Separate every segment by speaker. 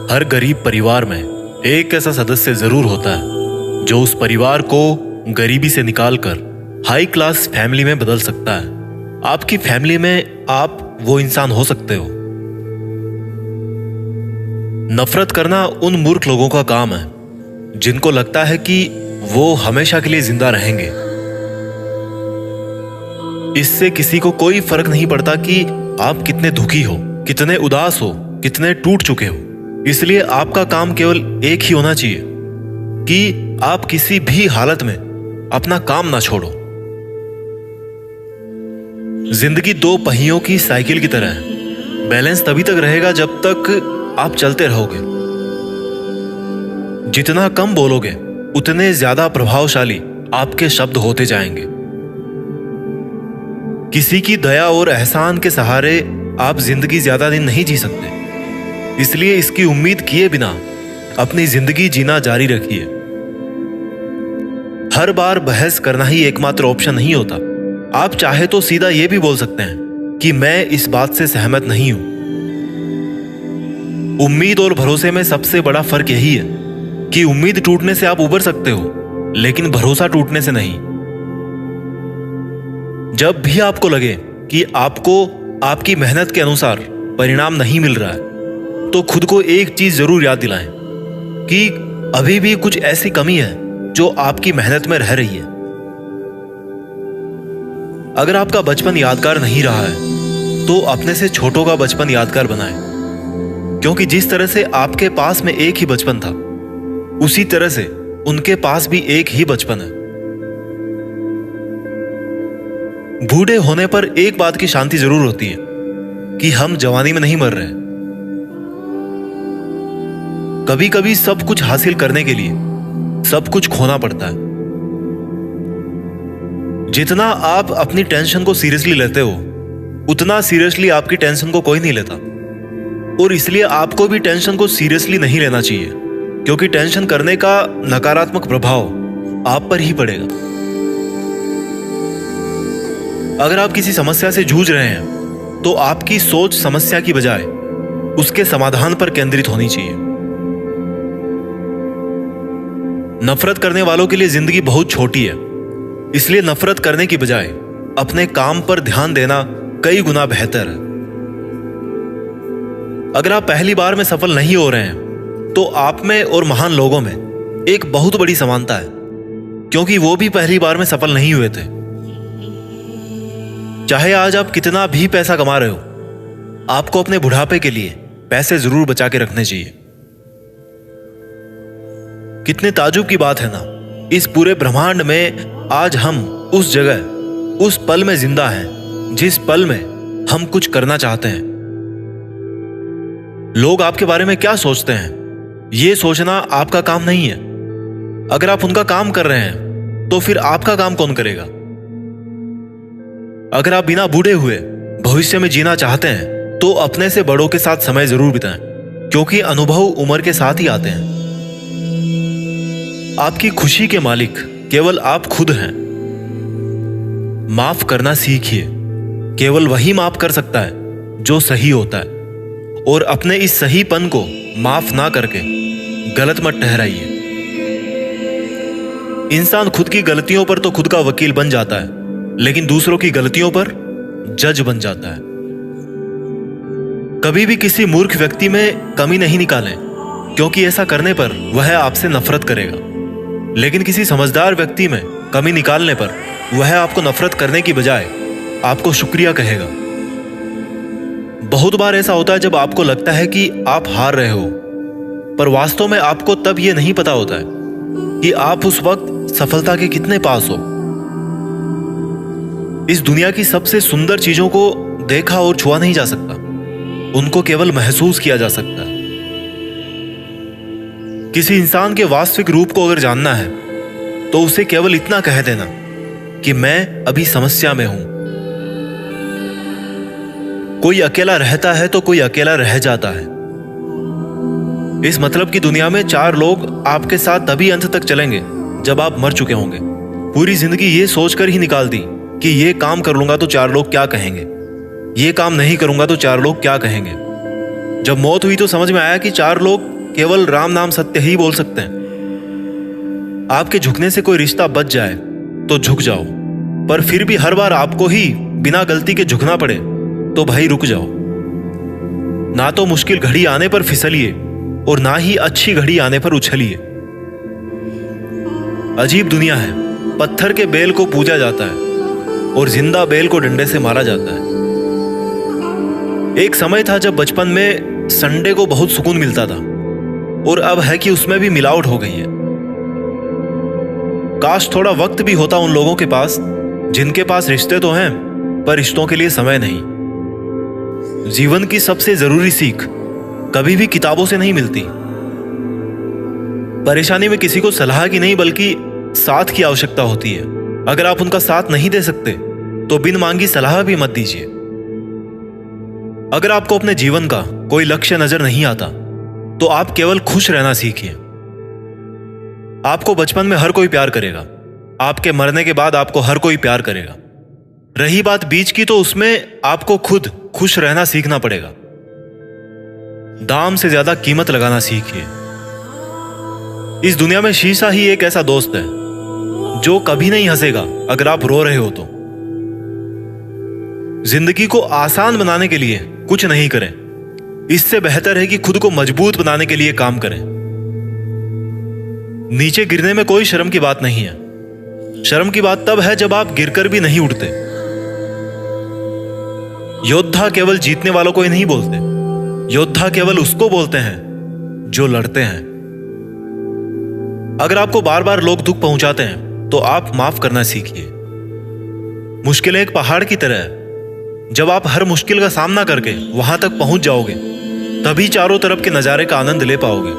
Speaker 1: हर गरीब परिवार में एक ऐसा सदस्य जरूर होता है जो उस परिवार को गरीबी से निकालकर हाई क्लास फैमिली में बदल सकता है। आपकी फैमिली में आप वो इंसान हो सकते हो। नफरत करना उन मूर्ख लोगों का काम है जिनको लगता है कि वो हमेशा के लिए जिंदा रहेंगे। इससे किसी को कोई फर्क नहीं पड़ता कि आप कितने दुखी हो, कितने उदास हो, कितने टूट चुके हो। इसलिए आपका काम केवल एक ही होना चाहिए कि आप किसी भी हालत में अपना काम ना छोड़ो। जिंदगी दो पहियों की साइकिल की तरह है। बैलेंस तभी तक रहेगा जब तक आप चलते रहोगे। जितना कम बोलोगे उतने ज्यादा प्रभावशाली आपके शब्द होते जाएंगे। किसी की दया और एहसान के सहारे आप जिंदगी ज्यादा दिन नहीं जी सकते। इसलिए इसकी उम्मीद किए बिना अपनी जिंदगी जीना जारी रखिए। हर बार बहस करना ही एकमात्र ऑप्शन नहीं होता। आप चाहे तो सीधा यह भी बोल सकते हैं कि मैं इस बात से सहमत नहीं हूं। उम्मीद और भरोसे में सबसे बड़ा फर्क यही है कि उम्मीद टूटने से आप उबर सकते हो, लेकिन भरोसा टूटने से नहीं। जब भी आपको लगे कि आपको आपकी मेहनत के अनुसार परिणाम नहीं मिल रहा है, तो खुद को एक चीज जरूर याद दिलाएं कि अभी भी कुछ ऐसी कमी है जो आपकी मेहनत में रह रही है। अगर आपका बचपन यादगार नहीं रहा है तो अपने से छोटों का बचपन यादगार बनाएं, क्योंकि जिस तरह से आपके पास में एक ही बचपन था, उसी तरह से उनके पास भी एक ही बचपन है। बूढ़े होने पर एक बात की शांति जरूर होती है कि हम जवानी में नहीं मर रहे। कभी कभी सब कुछ हासिल करने के लिए सब कुछ खोना पड़ता है। जितना आप अपनी टेंशन को सीरियसली लेते हो, उतना सीरियसली आपकी टेंशन को कोई नहीं लेता। और इसलिए आपको भी टेंशन को सीरियसली नहीं लेना चाहिए, क्योंकि टेंशन करने का नकारात्मक प्रभाव आप पर ही पड़ेगा। अगर आप किसी समस्या से जूझ रहे हैं तो आपकी सोच समस्या की बजाय उसके समाधान पर केंद्रित होनी चाहिए। नफरत करने वालों के लिए जिंदगी बहुत छोटी है, इसलिए नफरत करने की बजाय अपने काम पर ध्यान देना कई गुना बेहतर है। अगर आप पहली बार में सफल नहीं हो रहे हैं तो आप में और महान लोगों में एक बहुत बड़ी समानता है, क्योंकि वो भी पहली बार में सफल नहीं हुए थे। चाहे आज आप कितना भी पैसा कमा रहे हो, आपको अपने बुढ़ापे के लिए पैसे जरूर बचा के रखने चाहिए। कितने ताजुब की बात है ना, इस पूरे ब्रह्मांड में आज हम उस जगह, उस पल में जिंदा हैं जिस पल में हम कुछ करना चाहते हैं। लोग आपके बारे में क्या सोचते हैं, यह सोचना आपका काम नहीं है। अगर आप उनका काम कर रहे हैं तो फिर आपका काम कौन करेगा? अगर आप बिना बूढ़े हुए भविष्य में जीना चाहते हैं तो अपने से बड़ों के साथ समय जरूर बिताएं, क्योंकि अनुभव उम्र के साथ ही आते हैं। आपकी खुशी के मालिक केवल आप खुद हैं। माफ करना सीखिए। केवल वही माफ कर सकता है जो सही होता है, और अपने इस सहीपन को माफ ना करके गलत मत ठहराइए। इंसान खुद की गलतियों पर तो खुद का वकील बन जाता है, लेकिन दूसरों की गलतियों पर जज बन जाता है। कभी भी किसी मूर्ख व्यक्ति में कमी नहीं निकालें, क्योंकि ऐसा करने पर वह आपसे नफरत करेगा। लेकिन किसी समझदार व्यक्ति में कमी निकालने पर वह आपको नफरत करने की बजाय आपको शुक्रिया कहेगा। बहुत बार ऐसा होता है जब आपको लगता है कि आप हार रहे हो, पर वास्तव में आपको तब यह नहीं पता होता है कि आप उस वक्त सफलता के कितने पास हो। इस दुनिया की सबसे सुंदर चीजों को देखा और छुआ नहीं जा सकता, उनको केवल महसूस किया जा सकता है। किसी इंसान के वास्तविक रूप को अगर जानना है तो उसे केवल इतना कह देना कि मैं अभी समस्या में हूं। कोई अकेला रहता है तो कोई अकेला रह जाता है। इस मतलब की दुनिया में 4 लोग आपके साथ तभी अंत तक चलेंगे जब आप मर चुके होंगे। पूरी जिंदगी ये सोचकर ही निकाल दी कि ये काम कर लूंगा तो 4 लोग क्या कहेंगे, ये काम नहीं करूंगा तो 4 लोग क्या कहेंगे। जब मौत हुई तो समझ में आया कि 4 लोग केवल राम नाम सत्य ही बोल सकते हैं। आपके झुकने से कोई रिश्ता बच जाए तो झुक जाओ, पर फिर भी हर बार आपको ही बिना गलती के झुकना पड़े तो भाई रुक जाओ। ना तो मुश्किल घड़ी आने पर फिसलिए और ना ही अच्छी घड़ी आने पर उछलिए। अजीब दुनिया है, पत्थर के बेल को पूजा जाता है और जिंदा बेल को डंडे से मारा जाता है। एक समय था जब बचपन में संडे को बहुत सुकून मिलता था, और अब है कि उसमें भी मिलावट हो गई है। काश थोड़ा वक्त भी होता उन लोगों के पास जिनके पास रिश्ते तो हैं पर रिश्तों के लिए समय नहीं। जीवन की सबसे जरूरी सीख कभी भी किताबों से नहीं मिलती। परेशानी में किसी को सलाह की नहीं बल्कि साथ की आवश्यकता होती है। अगर आप उनका साथ नहीं दे सकते तो बिन मांगी सलाह भी मत दीजिए। अगर आपको अपने जीवन का कोई लक्ष्य नजर नहीं आता तो आप केवल खुश रहना सीखिए। आपको बचपन में हर कोई प्यार करेगा, आपके मरने के बाद आपको हर कोई प्यार करेगा। रही बात बीच की तो उसमें आपको खुद खुश रहना सीखना पड़ेगा। दाम से ज्यादा कीमत लगाना सीखिए। इस दुनिया में शीशा ही एक ऐसा दोस्त है जो कभी नहीं हंसेगा अगर आप रो रहे हो तो। जिंदगी को आसान बनाने के लिए कुछ नहीं करें, इससे बेहतर है कि खुद को मजबूत बनाने के लिए काम करें। नीचे गिरने में कोई शर्म की बात नहीं है। शर्म की बात तब है जब आप गिरकर भी नहीं उठते। योद्धा केवल जीतने वालों को ही नहीं बोलते, योद्धा केवल उसको बोलते हैं जो लड़ते हैं। अगर आपको बार बार लोग दुख पहुंचाते हैं तो आप माफ करना सीखिए। मुश्किलें एक पहाड़ की तरह है, जब आप हर मुश्किल का सामना करके वहां तक पहुंच जाओगे तभी चारों तरफ के नजारे का आनंद ले पाओगे।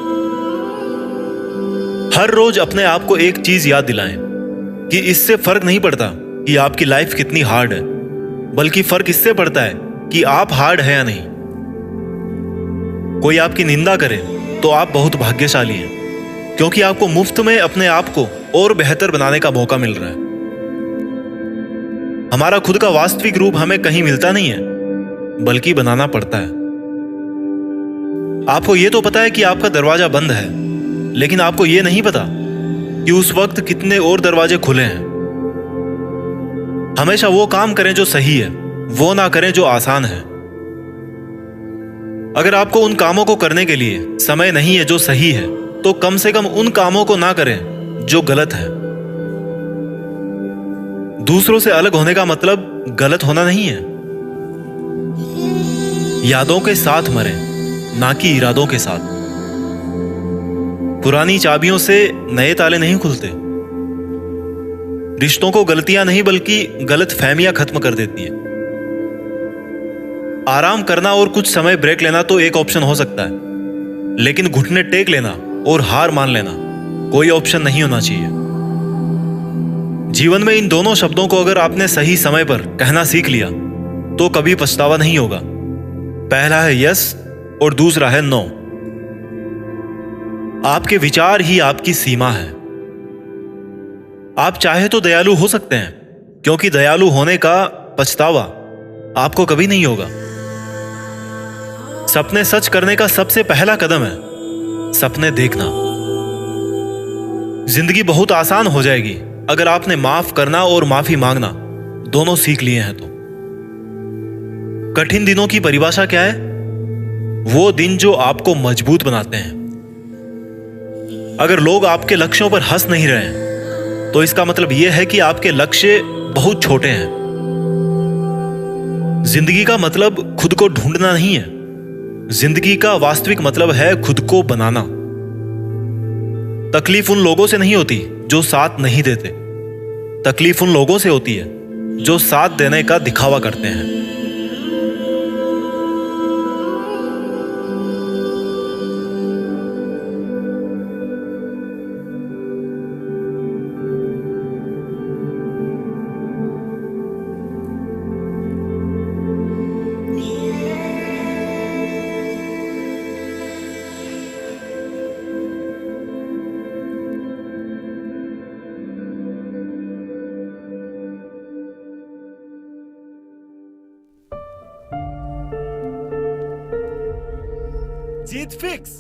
Speaker 1: हर रोज अपने आप को एक चीज याद दिलाएं कि इससे फर्क नहीं पड़ता कि आपकी लाइफ कितनी हार्ड है, बल्कि फर्क इससे पड़ता है कि आप हार्ड है या नहीं। कोई आपकी निंदा करे तो आप बहुत भाग्यशाली हैं, क्योंकि आपको मुफ्त में अपने आप को और बेहतर बनाने का मौका मिल रहा है। हमारा खुद का वास्तविक रूप हमें कहीं मिलता नहीं है, बल्कि बनाना पड़ता है। आपको यह तो पता है कि आपका दरवाजा बंद है, लेकिन आपको यह नहीं पता कि उस वक्त कितने और दरवाजे खुले हैं। हमेशा वो काम करें जो सही है, वो ना करें जो आसान है। अगर आपको उन कामों को करने के लिए समय नहीं है जो सही है, तो कम से कम उन कामों को ना करें जो गलत है। दूसरों से अलग होने का मतलब गलत होना नहीं है। यादों के साथ मरें, ना कि इरादों के साथ। पुरानी चाबियों से नए ताले नहीं खुलते। रिश्तों को गलतियां नहीं बल्कि गलत फहमियां खत्म कर देती है। आराम करना और कुछ समय ब्रेक लेना तो एक ऑप्शन हो सकता है, लेकिन घुटने टेक लेना और हार मान लेना कोई ऑप्शन नहीं होना चाहिए। जीवन में इन दोनों शब्दों को अगर आपने सही समय पर कहना सीख लिया तो कभी पछतावा नहीं होगा। पहला है यस और दूसरा है नो। आपके विचार ही आपकी सीमा है। आप चाहे तो दयालु हो सकते हैं, क्योंकि दयालु होने का पछतावा आपको कभी नहीं होगा। सपने सच करने का सबसे पहला कदम है सपने देखना। जिंदगी बहुत आसान हो जाएगी अगर आपने माफ करना और माफी मांगना दोनों सीख लिए हैं तो। कठिन दिनों की परिभाषा क्या है? वो दिन जो आपको मजबूत बनाते हैं। अगर लोग आपके लक्ष्यों पर हंस नहीं रहे हैं तो इसका मतलब यह है कि आपके लक्ष्य बहुत छोटे हैं। जिंदगी का मतलब खुद को ढूंढना नहीं है, जिंदगी का वास्तविक मतलब है खुद को बनाना। तकलीफ उन लोगों से नहीं होती जो साथ नहीं देते, तकलीफ उन लोगों से होती है जो साथ देने का दिखावा करते हैं।
Speaker 2: जीत फिक्स।